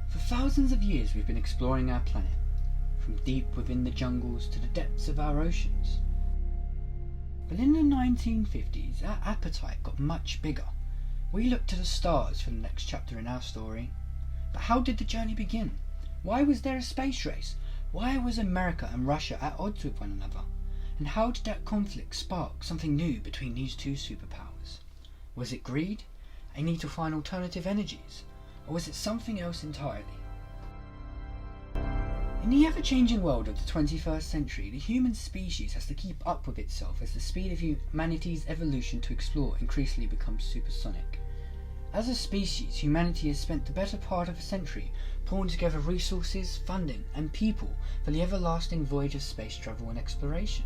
For thousands of years we've been exploring our planet, from deep within the jungles to the depths of our oceans. But in the 1950s, our appetite got much bigger. We looked to the stars for the next chapter in our story. But how did the journey begin? Why was there a space race? Why was America and Russia at odds with one another? And how did that conflict spark something new between these two superpowers? Was it greed? A need to find alternative energies? Or was it something else entirely? In the ever-changing world of the 21st century, the human species has to keep up with itself as the speed of humanity's evolution to explore increasingly becomes supersonic. As a species, humanity has spent the better part of a century pulling together resources, funding, and people for the everlasting voyage of space travel and exploration.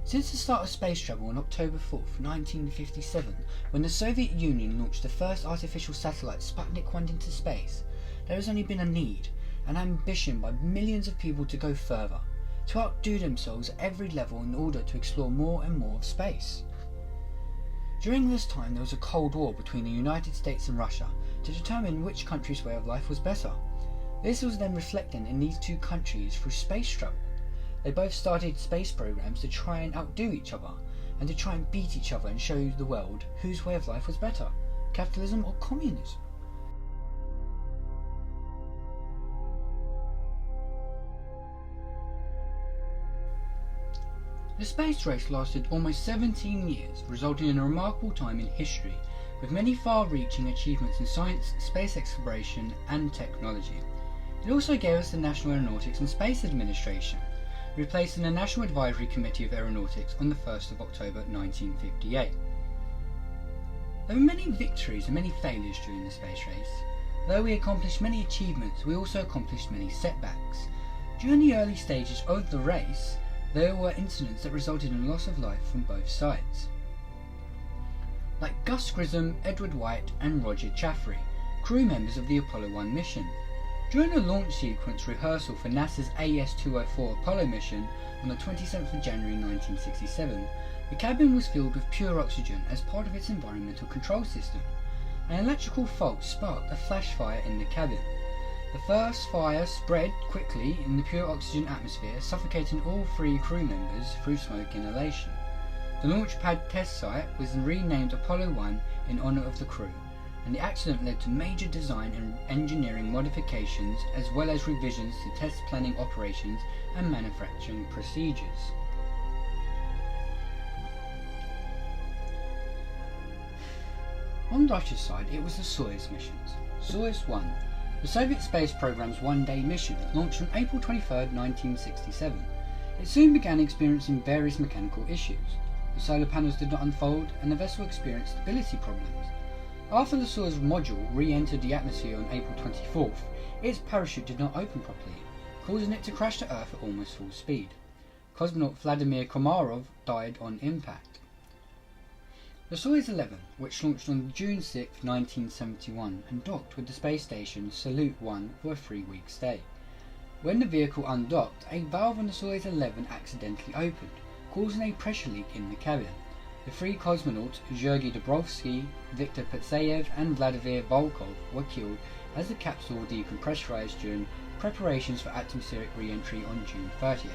Since the start of space travel on October 4th, 1957, when the Soviet Union launched the first artificial satellite Sputnik 1 into space, there has only been a need, an ambition by millions of people to go further, to outdo themselves at every level in order to explore more and more of space. During this time there was a Cold War between the United States and Russia to determine which country's way of life was better. This was then reflected in these two countries through space travel. They both started space programs to try and outdo each other, and to try and beat each other and show the world whose way of life was better, capitalism or communism. The space race lasted almost 17 years, resulting in a remarkable time in history, with many far-reaching achievements in science, space exploration and technology. It also gave us the National Aeronautics and Space Administration, replacing the National Advisory Committee of Aeronautics on the 1st of October 1958. There were many victories and many failures during the space race. Though we accomplished many achievements, we also accomplished many setbacks. During the early stages of the race, there were incidents that resulted in loss of life from both sides. Like Gus Grissom, Edward White and Roger Chaffee, crew members of the Apollo 1 mission. During a launch sequence rehearsal for NASA's AS-204 Apollo mission on the 27th of January 1967, the cabin was filled with pure oxygen as part of its environmental control system. An electrical fault sparked a flash fire in the cabin. The first fire spread quickly in the pure oxygen atmosphere, suffocating all three crew members through smoke inhalation. The launch pad test site was renamed Apollo 1 in honour of the crew, and the accident led to major design and engineering modifications as well as revisions to test planning operations and manufacturing procedures. On Russia's side, it was the Soyuz missions. Soyuz 1, the Soviet space program's one-day mission, launched on April 23, 1967. It soon began experiencing various mechanical issues. The solar panels did not unfold, and the vessel experienced stability problems. After the Soyuz module re-entered the atmosphere on April 24th, its parachute did not open properly, causing it to crash to Earth at almost full speed. Cosmonaut Vladimir Komarov died on impact. The Soyuz 11, which launched on June 6, 1971, and docked with the space station Salyut 1 for a 3-week stay. When the vehicle undocked, a valve on the Soyuz 11 accidentally opened, causing a pressure leak in the cabin. The three cosmonauts, Georgy Dobrovsky, Viktor Petsayev and Vladimir Volkov, were killed as the capsule decompressurized during preparations for atmospheric re-entry on June 30th.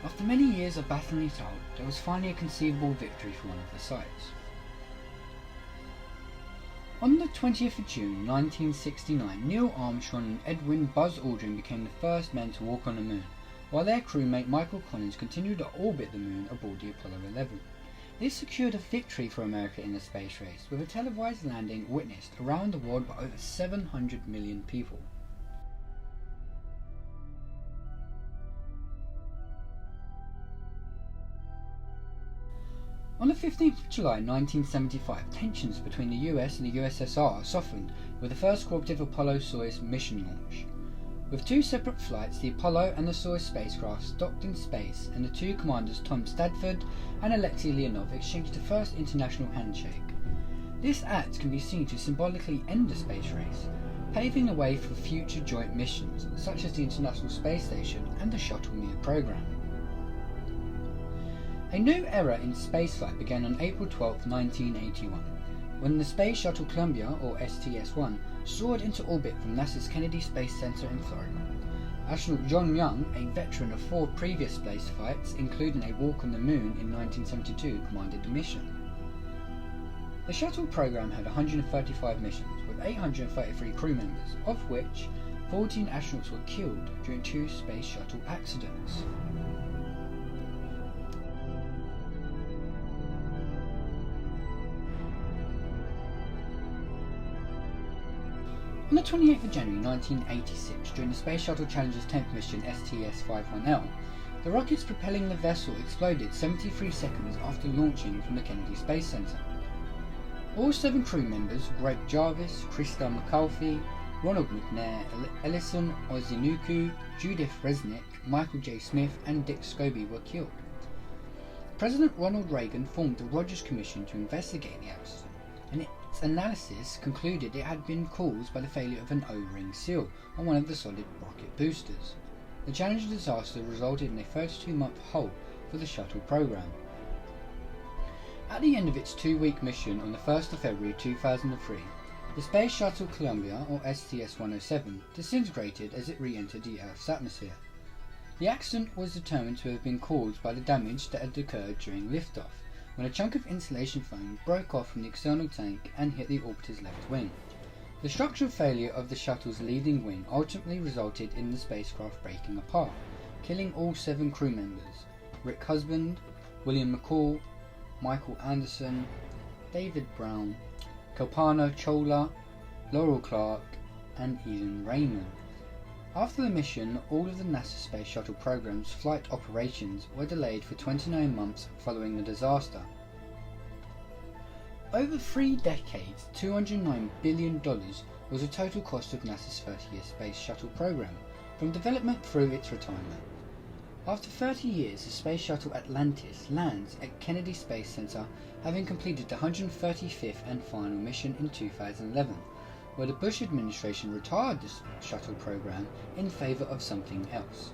After many years of battling it out, there was finally a conceivable victory for one of the sides. On the 20th of June 1969, Neil Armstrong and Edwin Buzz Aldrin became the first men to walk on the moon, while their crewmate Michael Collins continued to orbit the moon aboard the Apollo 11. This secured a victory for America in the space race, with a televised landing witnessed around the world by over 700 million people. On the 15th of July 1975, tensions between the US and the USSR softened with the first cooperative Apollo-Soyuz mission launch. With two separate flights, the Apollo and the Soyuz spacecraft docked in space, and the two commanders Tom Stafford and Alexei Leonov exchanged the first international handshake. This act can be seen to symbolically end the space race, paving the way for future joint missions, such as the International Space Station and the Shuttle Mir program. A new era in spaceflight began on April 12, 1981, when the Space Shuttle Columbia, or STS-1, soared into orbit from NASA's Kennedy Space Center in Florida. Astronaut John Young, a veteran of 4 previous space flights, including a walk on the moon in 1972, commanded the mission. The shuttle program had 135 missions, with 833 crew members, of which 14 astronauts were killed during 2 space shuttle accidents. On the 28th of January 1986, during the Space Shuttle Challenger's 10th mission STS-51L, the rockets propelling the vessel exploded 73 seconds after launching from the Kennedy Space Center. All 7 crew members, Greg Jarvis, Krista McAuliffe, Ronald McNair, Ellison Ozinuku, Judith Resnick, Michael J. Smith and Dick Scobie were killed. President Ronald Reagan formed the Rogers Commission to investigate the accident, and its analysis concluded it had been caused by the failure of an O-ring seal on one of the solid rocket boosters. The Challenger disaster resulted in a 32-month halt for the shuttle program. At the end of its 2-week mission on the 1st of February 2003, the Space Shuttle Columbia, or STS-107, disintegrated as it re-entered the Earth's atmosphere. The accident was determined to have been caused by the damage that had occurred during liftoff, when a chunk of insulation foam broke off from the external tank and hit the orbiter's left wing. The structural failure of the shuttle's leading wing ultimately resulted in the spacecraft breaking apart, killing all 7 crew members: Rick Husband, William McCall, Michael Anderson, David Brown, Kalpana Chawla, Laurel Clark, and Ian Raymond. After the mission, all of the NASA Space Shuttle program's flight operations were delayed for 29 months following the disaster. Over 3 decades, $209 billion was the total cost of NASA's 30-year Space Shuttle program, from development through its retirement. After 30 years, the Space Shuttle Atlantis lands at Kennedy Space Center, having completed the 135th and final mission in 2011, where the Bush administration retired the shuttle program in favor of something else.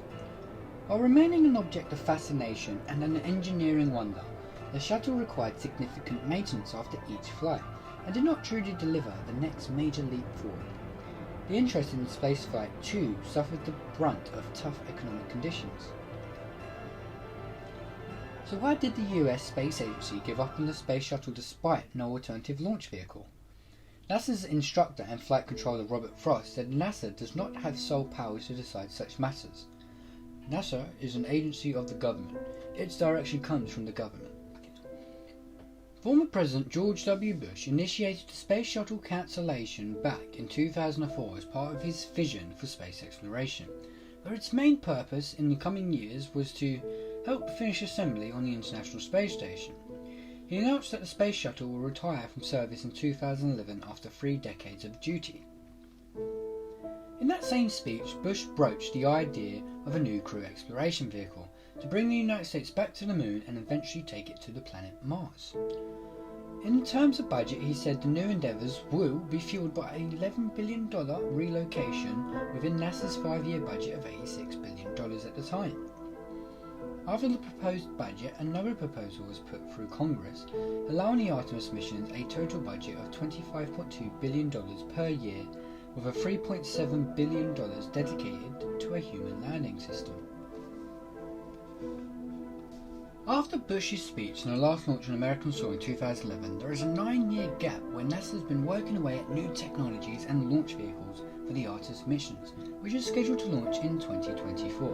While remaining an object of fascination and an engineering wonder, the shuttle required significant maintenance after each flight and did not truly deliver the next major leap forward. The interest in spaceflight too suffered the brunt of tough economic conditions. So why did the US Space Agency give up on the Space Shuttle despite no alternative launch vehicle? NASA's instructor and flight controller Robert Frost said NASA does not have sole powers to decide such matters. NASA is an agency of the government. Its direction comes from the government. Former President George W. Bush initiated the Space Shuttle cancellation back in 2004 as part of his vision for space exploration, where its main purpose in the coming years was to help finish assembly on the International Space Station. He announced that the Space Shuttle will retire from service in 2011 after 3 decades of duty. In that same speech, Bush broached the idea of a new crew exploration vehicle to bring the United States back to the moon and eventually take it to the planet Mars. In terms of budget, he said the new endeavours will be fueled by an $11 billion relocation within NASA's 5-year budget of $86 billion at the time. After the proposed budget, another proposal was put through Congress, allowing the Artemis missions a total budget of $25.2 billion per year, with a $3.7 billion dedicated to a human landing system. After Bush's speech and the last launch on American soil in 2011, there is a 9-year gap where NASA has been working away at new technologies and launch vehicles for the Artemis missions, which is scheduled to launch in 2024.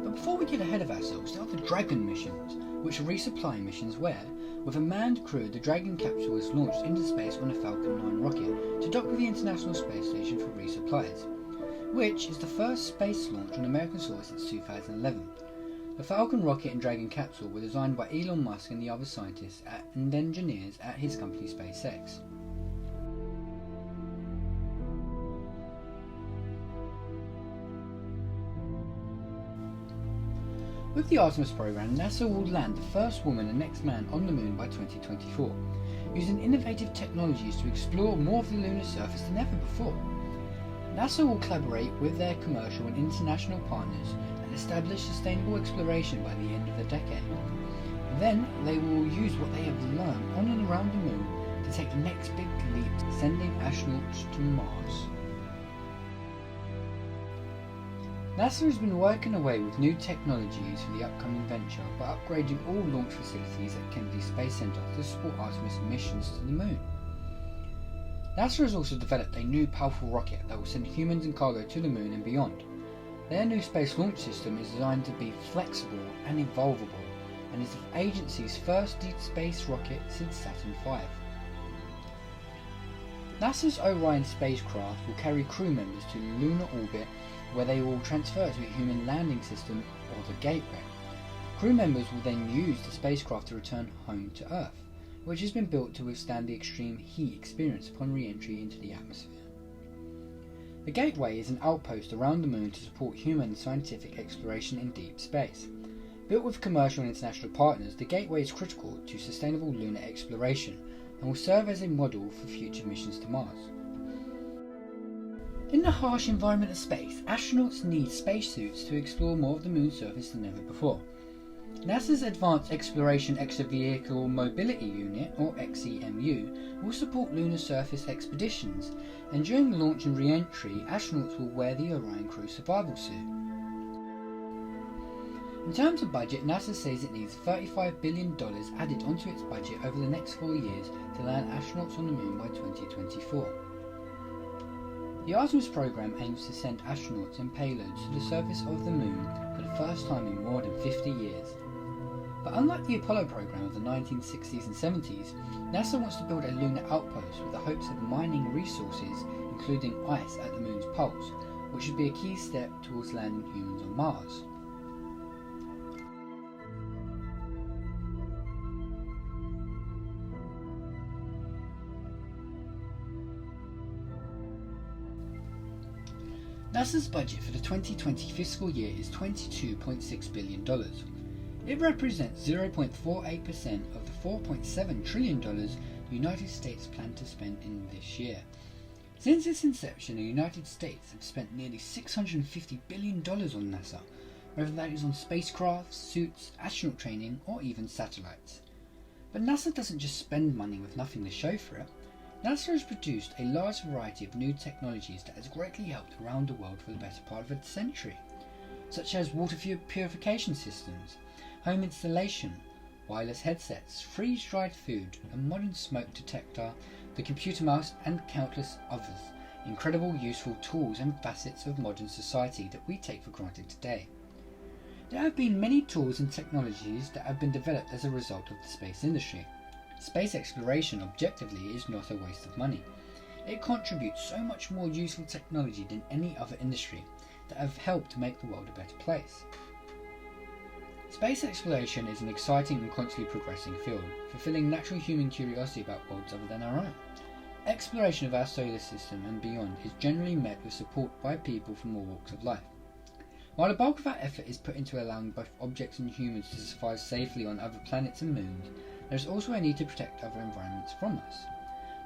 But before we get ahead of ourselves, there are the Dragon missions, which are resupply missions where, with a manned crew, the Dragon capsule is launched into space on a Falcon 9 rocket to dock with the International Space Station for resupplies, which is the first space launch on American soil since 2011. The Falcon rocket and Dragon capsule were designed by Elon Musk and the other scientists and engineers at his company SpaceX. With the Artemis program, NASA will land the first woman and next man on the moon by 2024, using innovative technologies to explore more of the lunar surface than ever before. NASA will collaborate with their commercial and international partners and establish sustainable exploration by the end of the decade. Then they will use what they have learned on and around the moon to take the next big leap, sending astronauts to Mars. NASA has been working away with new technologies for the upcoming venture by upgrading all launch facilities at Kennedy Space Center to support Artemis missions to the moon. NASA has also developed a new powerful rocket that will send humans and cargo to the moon and beyond. Their new space launch system is designed to be flexible and evolvable, and is the agency's first deep space rocket since Saturn V. NASA's Orion spacecraft will carry crew members to lunar orbit, where they will transfer to a human landing system, or the Gateway. Crew members will then use the spacecraft to return home to Earth, which has been built to withstand the extreme heat experienced upon re-entry into the atmosphere. The Gateway is an outpost around the moon to support human scientific exploration in deep space. Built with commercial and international partners, the Gateway is critical to sustainable lunar exploration and will serve as a model for future missions to Mars. In the harsh environment of space, astronauts need spacesuits to explore more of the moon's surface than ever before. NASA's Advanced Exploration Extravehicular Mobility Unit, or XEMU, will support lunar surface expeditions, and during launch and re-entry, astronauts will wear the Orion Crew survival suit. In terms of budget, NASA says it needs $35 billion added onto its budget over the next 4 years to land astronauts on the moon by 2024. The Artemis program aims to send astronauts and payloads to the surface of the moon for the first time in more than 50 years. But unlike the Apollo program of the 1960s and 70s, NASA wants to build a lunar outpost with the hopes of mining resources, including ice at the moon's poles, which would be a key step towards landing humans on Mars. NASA's budget for the 2020 fiscal year is $22.6 billion. It represents 0.48% of the $4.7 trillion the United States plan to spend in this year. Since its inception, the United States have spent nearly $650 billion on NASA, whether that is on spacecrafts, suits, astronaut training, or even satellites. But NASA doesn't just spend money with nothing to show for it. NASA has produced a large variety of new technologies that has greatly helped around the world for the better part of a century, such as water purification systems, home installation, wireless headsets, freeze-dried food, a modern smoke detector, the computer mouse, and countless others incredible useful tools and facets of modern society that we take for granted today. There have been many tools and technologies that have been developed as a result of the space industry. Space exploration objectively is not a waste of money. It contributes so much more useful technology than any other industry that have helped to make the world a better place. Space exploration is an exciting and constantly progressing field, fulfilling natural human curiosity about worlds other than our own. Exploration of our solar system and beyond is generally met with support by people from all walks of life. While the bulk of our effort is put into allowing both objects and humans to survive safely on other planets and moons, there is also a need to protect other environments from us.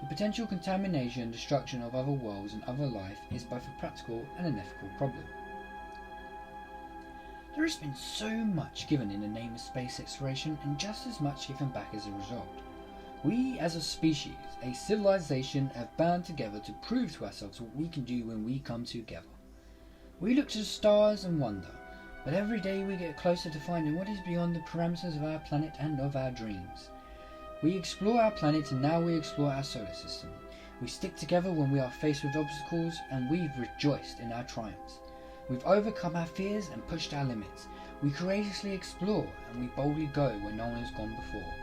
The potential contamination and destruction of other worlds and other life is both a practical and an ethical problem. There has been so much given in the name of space exploration and just as much given back as a result. We as a species, a civilization, have bound together to prove to ourselves what we can do when we come together. We look to the stars and wonder, but every day we get closer to finding what is beyond the parameters of our planet and of our dreams. We explore our planet and now we explore our solar system. We stick together when we are faced with obstacles and we've rejoiced in our triumphs. We've overcome our fears and pushed our limits. We courageously explore and we boldly go where no one has gone before.